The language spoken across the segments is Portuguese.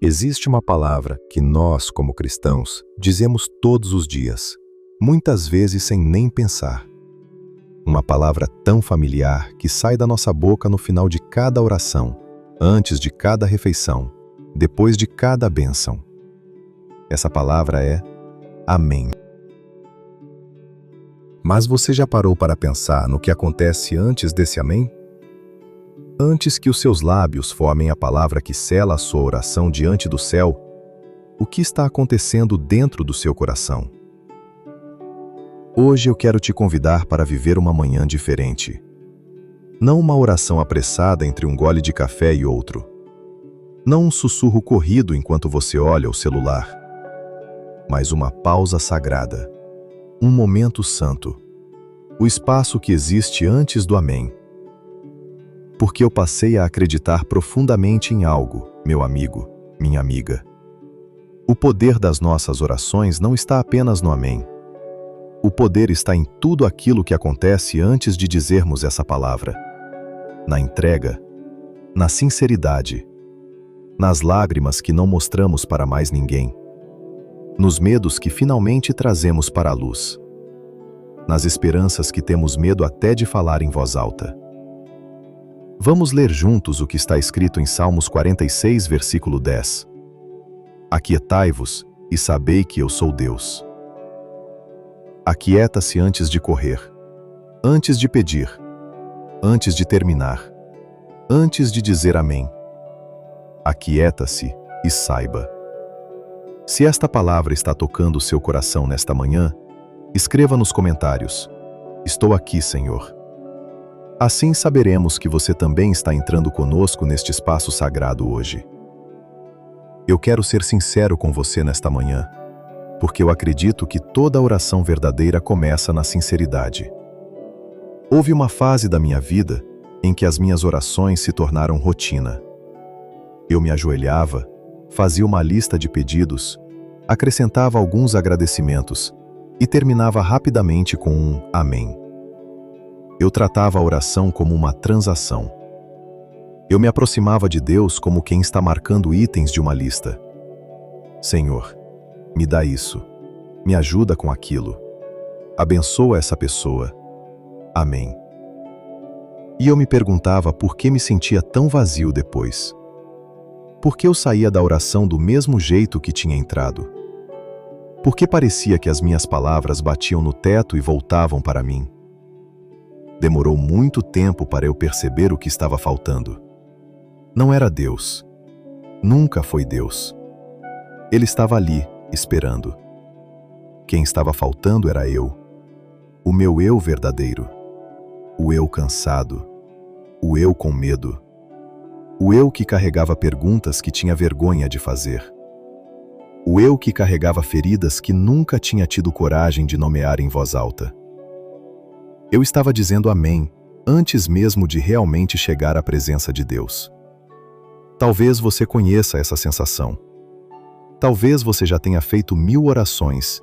Existe uma palavra que nós, como cristãos, dizemos todos os dias, muitas vezes sem nem pensar. Uma palavra tão familiar que sai da nossa boca no final de cada oração, antes de cada refeição, depois de cada bênção. Essa palavra é Amém. Mas você já parou para pensar no que acontece antes desse Amém? Antes que os seus lábios formem a palavra que sela a sua oração diante do céu, o que está acontecendo dentro do seu coração? Hoje eu quero te convidar para viver uma manhã diferente. Não uma oração apressada entre um gole de café e outro. Não um sussurro corrido enquanto você olha o celular. Mas uma pausa sagrada. Um momento santo. O espaço que existe antes do Amém. Porque eu passei a acreditar profundamente em algo, meu amigo, minha amiga. O poder das nossas orações não está apenas no Amém. O poder está em tudo aquilo que acontece antes de dizermos essa palavra. Na entrega, na sinceridade, nas lágrimas que não mostramos para mais ninguém, nos medos que finalmente trazemos para a luz, nas esperanças que temos medo até de falar em voz alta. Vamos ler juntos o que está escrito em Salmos 46, versículo 10. Aquietai-vos e sabei que eu sou Deus. Aquieta-se antes de correr, antes de pedir, antes de terminar, antes de dizer Amém. Aquieta-se e saiba. Se esta palavra está tocando o seu coração nesta manhã, escreva nos comentários: Estou aqui, Senhor. Assim saberemos que você também está entrando conosco neste espaço sagrado hoje. Eu quero ser sincero com você nesta manhã, porque eu acredito que toda oração verdadeira começa na sinceridade. Houve uma fase da minha vida em que as minhas orações se tornaram rotina. Eu me ajoelhava, fazia uma lista de pedidos, acrescentava alguns agradecimentos e terminava rapidamente com um Amém. Eu tratava a oração como uma transação. Eu me aproximava de Deus como quem está marcando itens de uma lista. Senhor, me dá isso. Me ajuda com aquilo. Abençoa essa pessoa. Amém. E eu me perguntava por que me sentia tão vazio depois. Por que eu saía da oração do mesmo jeito que tinha entrado? Por que parecia que as minhas palavras batiam no teto e voltavam para mim? Demorou muito tempo para eu perceber o que estava faltando. Não era Deus. Nunca foi Deus. Ele estava ali, esperando. Quem estava faltando era eu. O meu eu verdadeiro. O eu cansado. O eu com medo. O eu que carregava perguntas que tinha vergonha de fazer. O eu que carregava feridas que nunca tinha tido coragem de nomear em voz alta. Eu estava dizendo Amém, antes mesmo de realmente chegar à presença de Deus. Talvez você conheça essa sensação. Talvez você já tenha feito 1000 orações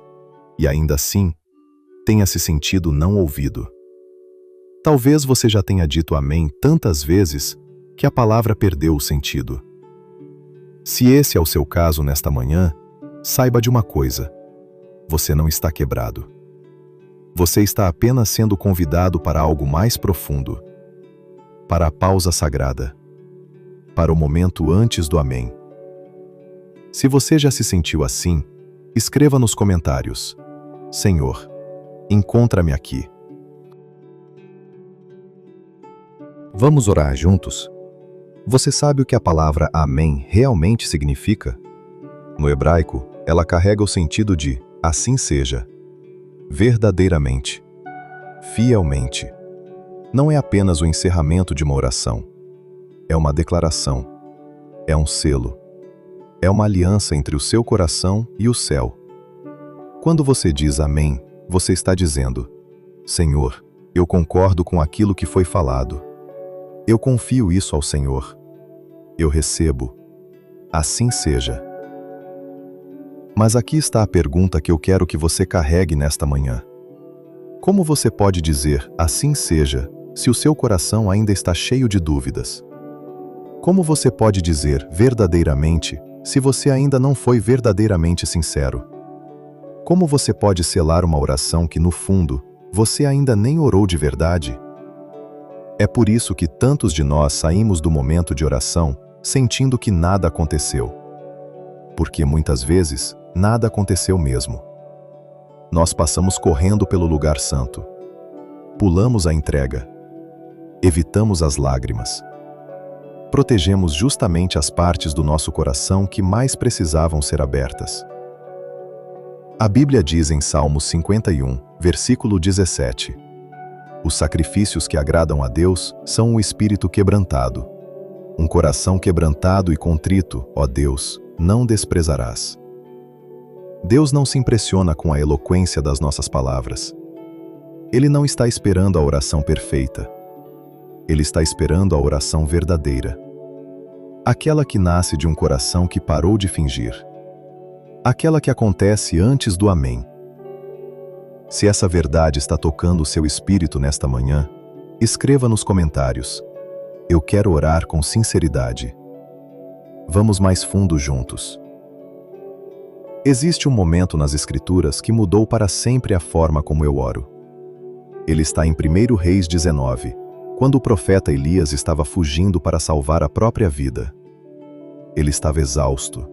e ainda assim tenha se sentido não ouvido. Talvez você já tenha dito Amém tantas vezes que a palavra perdeu o sentido. Se esse é o seu caso nesta manhã, saiba de uma coisa: você não está quebrado. Você está apenas sendo convidado para algo mais profundo, para a pausa sagrada, para o momento antes do Amém. Se você já se sentiu assim, escreva nos comentários: Senhor, encontra-me aqui. Vamos orar juntos? Você sabe o que a palavra Amém realmente significa? No hebraico, ela carrega o sentido de assim seja. Verdadeiramente, fielmente. Não é apenas o encerramento de uma oração. É uma declaração. É um selo. É uma aliança entre o seu coração e o céu. Quando você diz Amém, você está dizendo: Senhor, eu concordo com aquilo que foi falado. Eu confio isso ao Senhor. Eu recebo. Assim seja. Mas aqui está a pergunta que eu quero que você carregue nesta manhã. Como você pode dizer assim seja se o seu coração ainda está cheio de dúvidas? Como você pode dizer verdadeiramente se você ainda não foi verdadeiramente sincero? Como você pode selar uma oração que, no fundo, você ainda nem orou de verdade? É por isso que tantos de nós saímos do momento de oração sentindo que nada aconteceu. Porque muitas vezes, nada aconteceu mesmo. Nós passamos correndo pelo lugar santo. Pulamos a entrega. Evitamos as lágrimas. Protegemos justamente as partes do nosso coração que mais precisavam ser abertas. A Bíblia diz em Salmos 51, versículo 17: os sacrifícios que agradam a Deus são o espírito quebrantado. Um coração quebrantado e contrito, ó Deus, não desprezarás. Deus não se impressiona com a eloquência das nossas palavras. Ele não está esperando a oração perfeita. Ele está esperando a oração verdadeira. Aquela que nasce de um coração que parou de fingir. Aquela que acontece antes do amém. Se essa verdade está tocando o seu espírito nesta manhã, escreva nos comentários: eu quero orar com sinceridade. Vamos mais fundo juntos. Existe um momento nas Escrituras que mudou para sempre a forma como eu oro. Ele está em 1 Reis 19, quando o profeta Elias estava fugindo para salvar a própria vida. Ele estava exausto,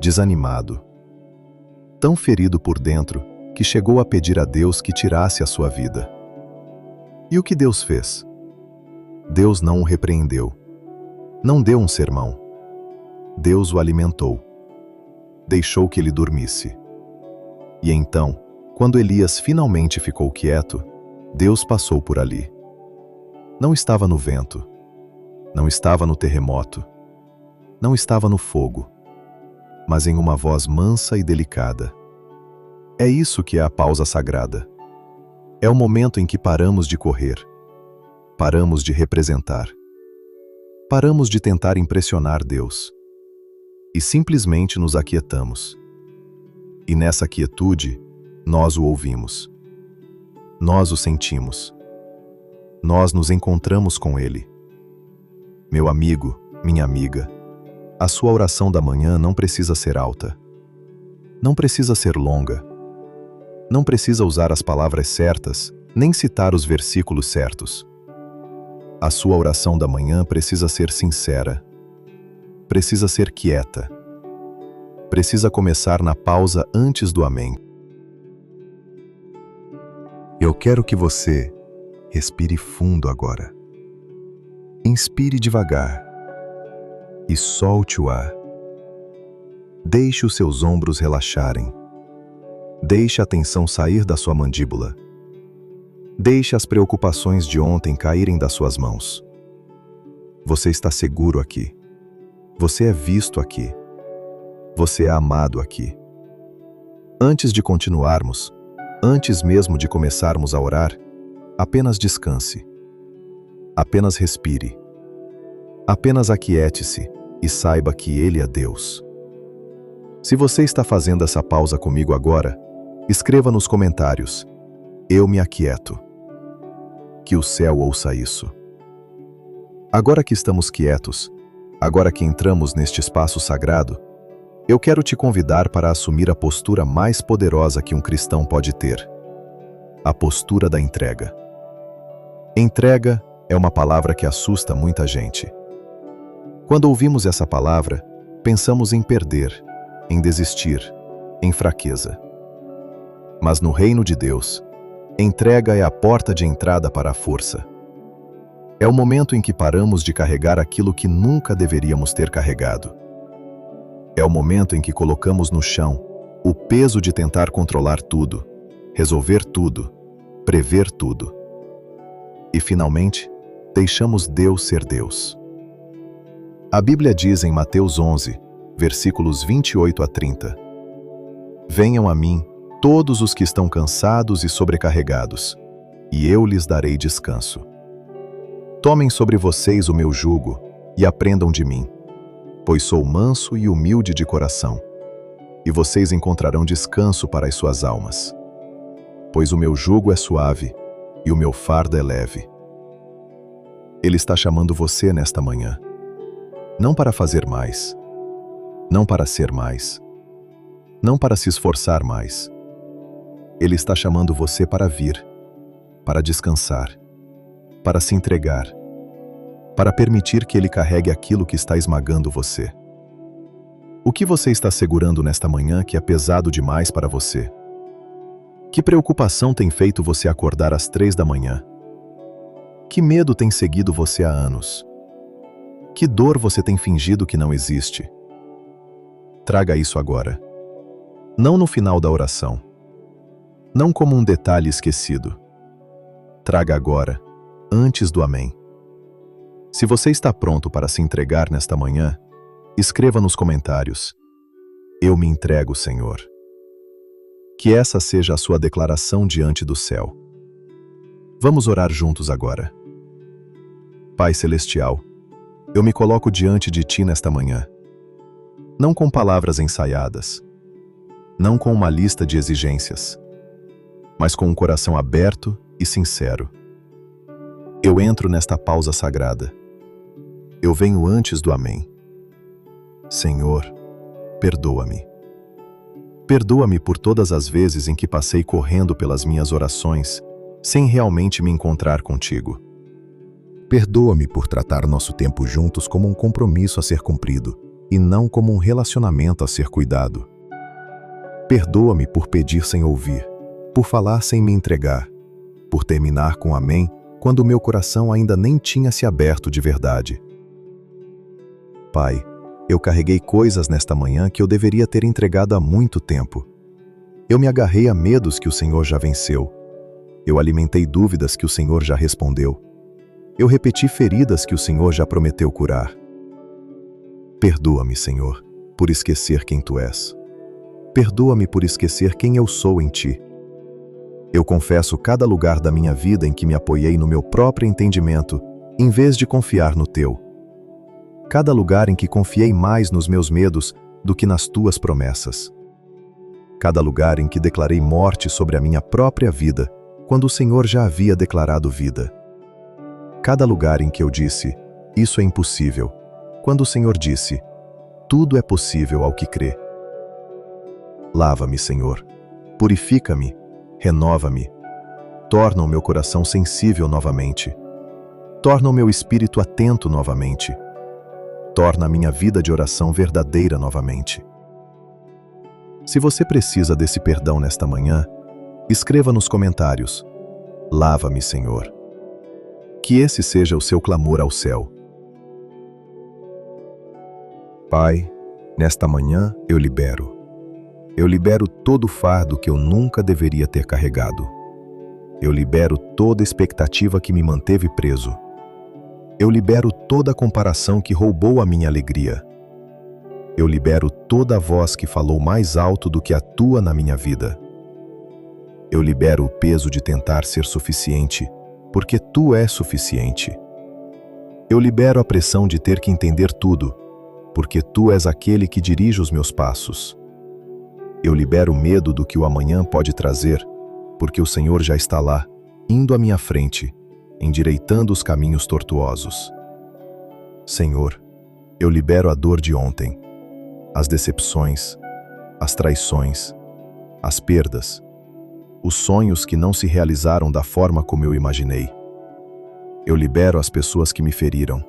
desanimado, tão ferido por dentro que chegou a pedir a Deus que tirasse a sua vida. E o que Deus fez? Deus não o repreendeu. Não deu um sermão. Deus o alimentou. Deixou que ele dormisse. E então, quando Elias finalmente ficou quieto, Deus passou por ali. Não estava no vento. Não estava no terremoto. Não estava no fogo. Mas em uma voz mansa e delicada. É isso que é a pausa sagrada. É o momento em que paramos de correr. Paramos de representar. Paramos de tentar impressionar Deus. E simplesmente nos aquietamos. E nessa quietude, nós o ouvimos. Nós o sentimos. Nós nos encontramos com Ele. Meu amigo, minha amiga, a sua oração da manhã não precisa ser alta. Não precisa ser longa. Não precisa usar as palavras certas, nem citar os versículos certos. A sua oração da manhã precisa ser sincera. Precisa ser quieta. Precisa começar na pausa antes do amém. Eu quero que você respire fundo agora. Inspire devagar e solte o ar. Deixe os seus ombros relaxarem. Deixe a tensão sair da sua mandíbula. Deixe as preocupações de ontem caírem das suas mãos. Você está seguro aqui. Você é visto aqui. Você é amado aqui. Antes de continuarmos, antes mesmo de começarmos a orar, apenas descanse. Apenas respire. Apenas aquiete-se e saiba que Ele é Deus. Se você está fazendo essa pausa comigo agora, escreva nos comentários: eu me aquieto. Que o céu ouça isso. Agora que estamos quietos, agora que entramos neste espaço sagrado, eu quero te convidar para assumir a postura mais poderosa que um cristão pode ter. A postura da entrega. Entrega é uma palavra que assusta muita gente. Quando ouvimos essa palavra, pensamos em perder, em desistir, em fraqueza. Mas no reino de Deus, entrega é a porta de entrada para a força. É o momento em que paramos de carregar aquilo que nunca deveríamos ter carregado. É o momento em que colocamos no chão o peso de tentar controlar tudo, resolver tudo, prever tudo. E finalmente, deixamos Deus ser Deus. A Bíblia diz em Mateus 11, versículos 28 a 30: venham a mim todos os que estão cansados e sobrecarregados, e eu lhes darei descanso. Tomem sobre vocês o meu jugo e aprendam de mim, pois sou manso e humilde de coração, e vocês encontrarão descanso para as suas almas. Pois o meu jugo é suave e o meu fardo é leve. Ele está chamando você nesta manhã, não para fazer mais, não para ser mais, não para se esforçar mais. Ele está chamando você para vir, para descansar, para se entregar, para permitir que Ele carregue aquilo que está esmagando você. O que você está segurando nesta manhã que é pesado demais para você? Que preocupação tem feito você acordar às 3 da manhã? Que medo tem seguido você há anos? Que dor você tem fingido que não existe? Traga isso agora. Não no final da oração. Não como um detalhe esquecido. Traga agora, antes do amém. Se você está pronto para se entregar nesta manhã, escreva nos comentários: Eu me entrego, Senhor. Que essa seja a sua declaração diante do céu. Vamos orar juntos agora. Pai Celestial, eu me coloco diante de Ti nesta manhã. Não com palavras ensaiadas, não com uma lista de exigências, mas com um coração aberto e sincero. Eu entro nesta pausa sagrada. Eu venho antes do amém. Senhor, perdoa-me. Perdoa-me por todas as vezes em que passei correndo pelas minhas orações, sem realmente me encontrar contigo. Perdoa-me por tratar nosso tempo juntos como um compromisso a ser cumprido, e não como um relacionamento a ser cuidado. Perdoa-me por pedir sem ouvir, por falar sem me entregar, por terminar com amém quando o meu coração ainda nem tinha se aberto de verdade. Pai, eu carreguei coisas nesta manhã que eu deveria ter entregado há muito tempo. Eu me agarrei a medos que o Senhor já venceu. Eu alimentei dúvidas que o Senhor já respondeu. Eu repeti feridas que o Senhor já prometeu curar. Perdoa-me, Senhor, por esquecer quem Tu és. Perdoa-me por esquecer quem eu sou em Ti. Eu confesso cada lugar da minha vida em que me apoiei no meu próprio entendimento, em vez de confiar no Teu. Cada lugar em que confiei mais nos meus medos do que nas Tuas promessas. Cada lugar em que declarei morte sobre a minha própria vida, quando o Senhor já havia declarado vida. Cada lugar em que eu disse, isso é impossível, quando o Senhor disse, tudo é possível ao que crê. Lava-me, Senhor, purifica-me, renova-me, torna o meu coração sensível novamente, torna o meu espírito atento novamente, torna a minha vida de oração verdadeira novamente. Se você precisa desse perdão nesta manhã, escreva nos comentários: Lava-me, Senhor. Que esse seja o seu clamor ao céu. Pai, nesta manhã eu libero. Eu libero todo o fardo que eu nunca deveria ter carregado. Eu libero toda expectativa que me manteve preso. Eu libero toda a comparação que roubou a minha alegria. Eu libero toda a voz que falou mais alto do que a tua na minha vida. Eu libero o peso de tentar ser suficiente, porque Tu és suficiente. Eu libero a pressão de ter que entender tudo, porque Tu és aquele que dirige os meus passos. Eu libero o medo do que o amanhã pode trazer, porque o Senhor já está lá, indo à minha frente, endireitando os caminhos tortuosos. Senhor, eu libero a dor de ontem, as decepções, as traições, as perdas, os sonhos que não se realizaram da forma como eu imaginei. Eu libero as pessoas que me feriram.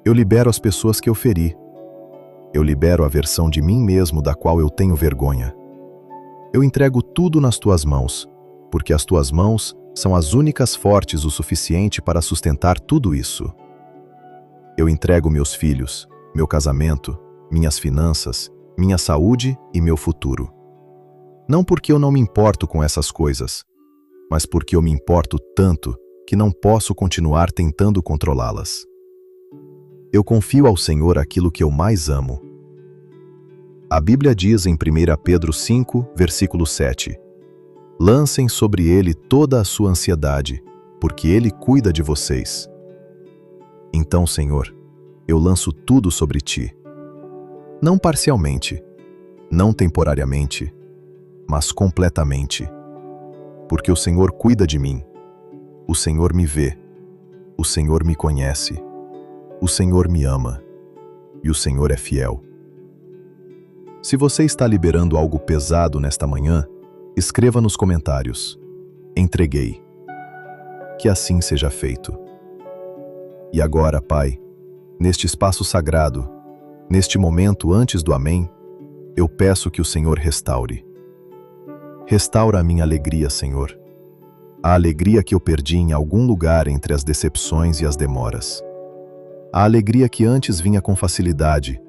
Eu libero as pessoas que eu feri. Eu libero a versão de mim mesmo da qual eu tenho vergonha. Eu entrego tudo nas Tuas mãos, porque as Tuas mãos são as únicas fortes o suficiente para sustentar tudo isso. Eu entrego meus filhos, meu casamento, minhas finanças, minha saúde e meu futuro. Não porque eu não me importo com essas coisas, mas porque eu me importo tanto que não posso continuar tentando controlá-las. Eu confio ao Senhor aquilo que eu mais amo. A Bíblia diz em 1 Pedro 5, versículo 7, Lancem sobre Ele toda a sua ansiedade, porque Ele cuida de vocês. Então, Senhor, eu lanço tudo sobre Ti. Não parcialmente, não temporariamente, mas completamente. Porque o Senhor cuida de mim, o Senhor me vê, o Senhor me conhece, o Senhor me ama, e o Senhor é fiel. Se você está liberando algo pesado nesta manhã, escreva nos comentários: entreguei. Que assim seja feito. E agora, Pai, neste espaço sagrado, neste momento antes do Amém, eu peço que o Senhor restaure. Restaura a minha alegria, Senhor. A alegria que eu perdi em algum lugar entre as decepções e as demoras. A alegria que antes vinha com facilidade,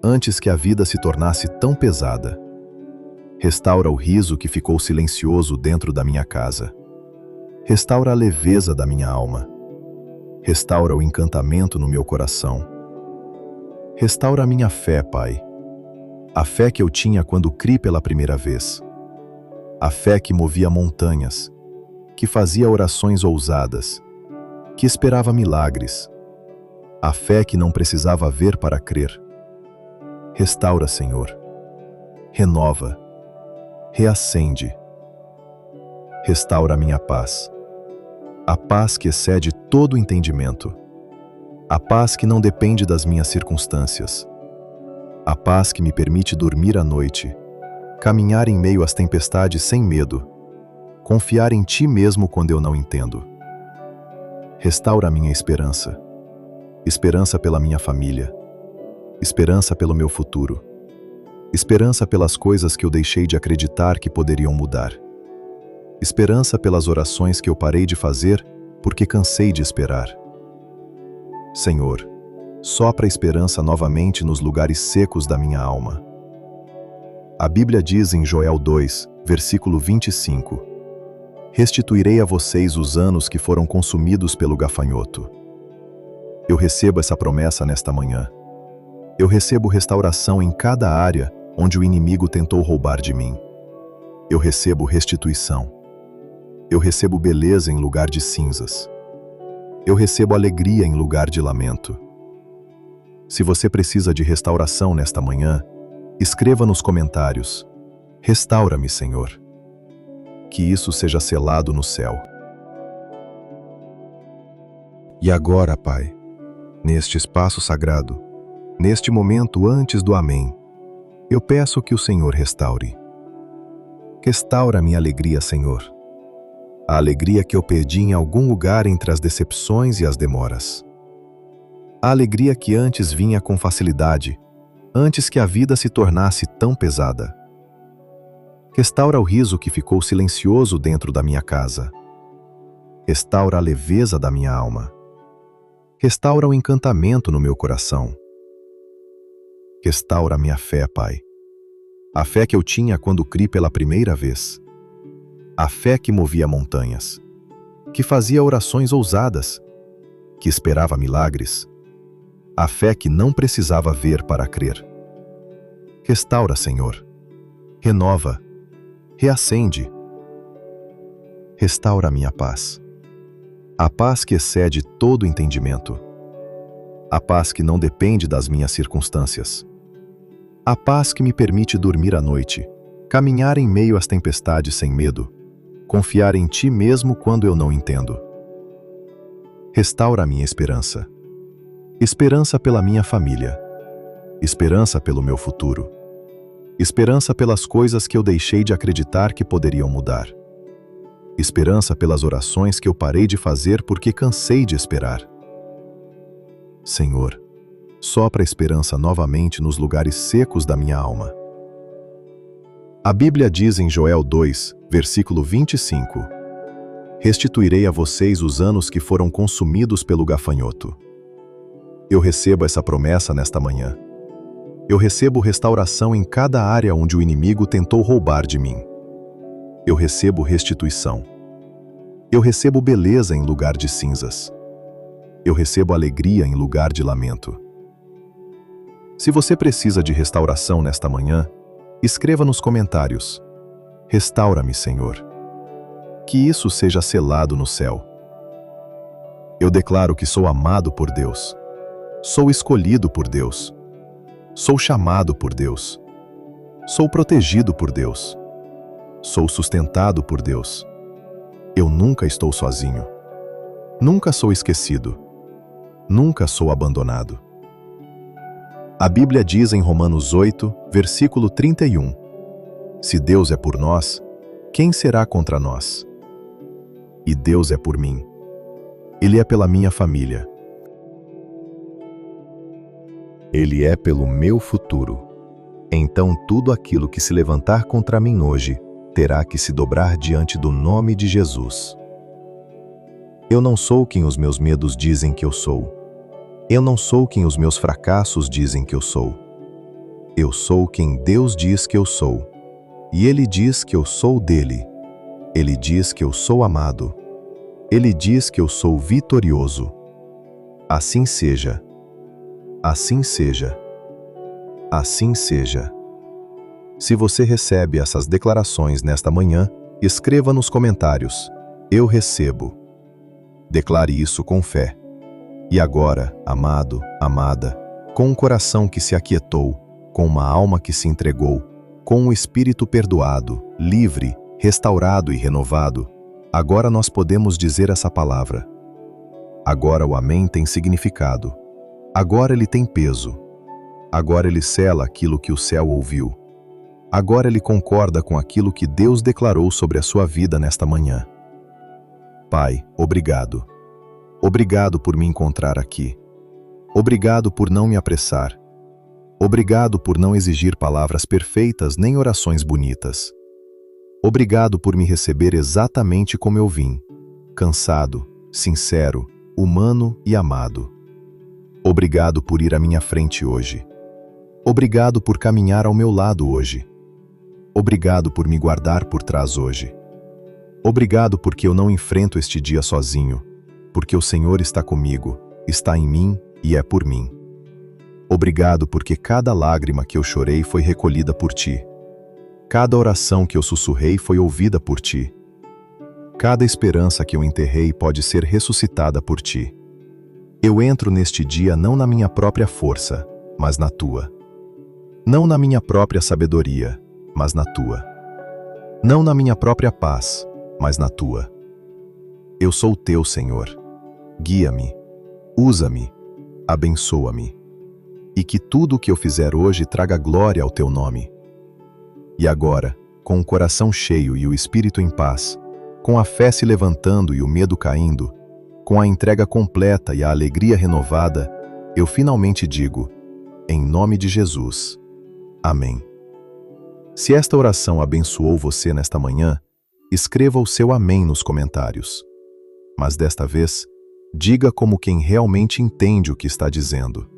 antes que a vida se tornasse tão pesada. Restaura o riso que ficou silencioso dentro da minha casa. Restaura a leveza da minha alma. Restaura o encantamento no meu coração. Restaura a minha fé, Pai. A fé que eu tinha quando criei pela primeira vez. A fé que movia montanhas, que fazia orações ousadas, que esperava milagres. A fé que não precisava ver para crer. Restaura, Senhor. Renova. Reacende. Restaura a minha paz. A paz que excede todo entendimento. A paz que não depende das minhas circunstâncias. A paz que me permite dormir à noite, caminhar em meio às tempestades sem medo, confiar em Ti mesmo quando eu não entendo. Restaura a minha esperança. Esperança pela minha família. Esperança pelo meu futuro. Esperança pelas coisas que eu deixei de acreditar que poderiam mudar. Esperança pelas orações que eu parei de fazer porque cansei de esperar. Senhor, sopra a esperança novamente nos lugares secos da minha alma. A Bíblia diz em Joel 2, versículo 25: restituirei a vocês os anos que foram consumidos pelo gafanhoto. Eu recebo essa promessa nesta manhã. Eu recebo restauração em cada área onde o inimigo tentou roubar de mim. Eu recebo restituição. Eu recebo beleza em lugar de cinzas. Eu recebo alegria em lugar de lamento. Se você precisa de restauração nesta manhã, escreva nos comentários: restaura-me, Senhor. Que isso seja selado no céu. E agora, Pai, neste espaço sagrado, neste momento antes do Amém, eu peço que o Senhor restaure. Restaura minha alegria, Senhor. A alegria que eu perdi em algum lugar entre as decepções e as demoras. A alegria que antes vinha com facilidade, antes que a vida se tornasse tão pesada. Restaura o riso que ficou silencioso dentro da minha casa. Restaura a leveza da minha alma. Restaura o encantamento no meu coração. Restaura a minha fé, Pai. A fé que eu tinha quando criei pela primeira vez. A fé que movia montanhas, que fazia orações ousadas, que esperava milagres. A fé que não precisava ver para crer. Restaura, Senhor. Renova. Reacende. Restaura a minha paz. A paz que excede todo entendimento. A paz que não depende das minhas circunstâncias. A paz que me permite dormir à noite, caminhar em meio às tempestades sem medo, confiar em Ti mesmo quando eu não entendo. Restaura a minha esperança. Esperança pela minha família. Esperança pelo meu futuro. Esperança pelas coisas que eu deixei de acreditar que poderiam mudar. Esperança pelas orações que eu parei de fazer porque cansei de esperar. Senhor, sopra a esperança novamente nos lugares secos da minha alma. A Bíblia diz em Joel 2, versículo 25: restituirei a vocês os anos que foram consumidos pelo gafanhoto. Eu recebo essa promessa nesta manhã. Eu recebo restauração em cada área onde o inimigo tentou roubar de mim. Eu recebo restituição. Eu recebo beleza em lugar de cinzas. Eu recebo alegria em lugar de lamento. Se você precisa de restauração nesta manhã, escreva nos comentários: restaura-me, Senhor. Que isso seja selado no céu. Eu declaro que sou amado por Deus. Sou escolhido por Deus. Sou chamado por Deus. Sou protegido por Deus. Sou sustentado por Deus. Eu nunca estou sozinho. Nunca sou esquecido. Nunca sou abandonado. A Bíblia diz em Romanos 8, versículo 31: Se Deus é por nós, quem será contra nós? E Deus é por mim. Ele é pela minha família. Ele é pelo meu futuro. Então tudo aquilo que se levantar contra mim hoje terá que se dobrar diante do nome de Jesus. Eu não sou quem os meus medos dizem que eu sou. Eu não sou quem os meus fracassos dizem que eu sou. Eu sou quem Deus diz que eu sou. E Ele diz que eu sou dele. Ele diz que eu sou amado. Ele diz que eu sou vitorioso. Assim seja. Assim seja. Assim seja. Se você recebe essas declarações nesta manhã, escreva nos comentários: Eu recebo. Declare isso com fé. E agora, amado, amada, com um coração que se aquietou, com uma alma que se entregou, com um espírito perdoado, livre, restaurado e renovado, agora nós podemos dizer essa palavra. Agora o amém tem significado. Agora ele tem peso. Agora ele sela aquilo que o céu ouviu. Agora ele concorda com aquilo que Deus declarou sobre a sua vida nesta manhã. Pai, obrigado. Obrigado por me encontrar aqui. Obrigado por não me apressar. Obrigado por não exigir palavras perfeitas nem orações bonitas. Obrigado por me receber exatamente como eu vim, cansado, sincero, humano e amado. Obrigado por ir à minha frente hoje. Obrigado por caminhar ao meu lado hoje. Obrigado por me guardar por trás hoje. Obrigado porque eu não enfrento este dia sozinho, porque o Senhor está comigo, está em mim e é por mim. Obrigado porque cada lágrima que eu chorei foi recolhida por Ti. Cada oração que eu sussurrei foi ouvida por Ti. Cada esperança que eu enterrei pode ser ressuscitada por Ti. Eu entro neste dia não na minha própria força, mas na Tua. Não na minha própria sabedoria, mas na Tua. Não na minha própria paz, mas na Tua. Eu sou Teu, Senhor. Guia-me, usa-me, abençoa-me. E que tudo o que eu fizer hoje traga glória ao Teu nome. E agora, com o coração cheio e o espírito em paz, com a fé se levantando e o medo caindo, com a entrega completa e a alegria renovada, eu finalmente digo, em nome de Jesus. Amém. Se esta oração abençoou você nesta manhã, escreva o seu amém nos comentários. Mas desta vez, diga como quem realmente entende o que está dizendo.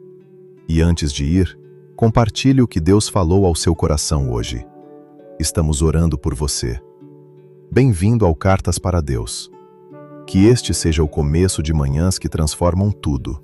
E antes de ir, compartilhe o que Deus falou ao seu coração hoje. Estamos orando por você. Bem-vindo ao Cartas para Deus. Que este seja o começo de manhãs que transformam tudo.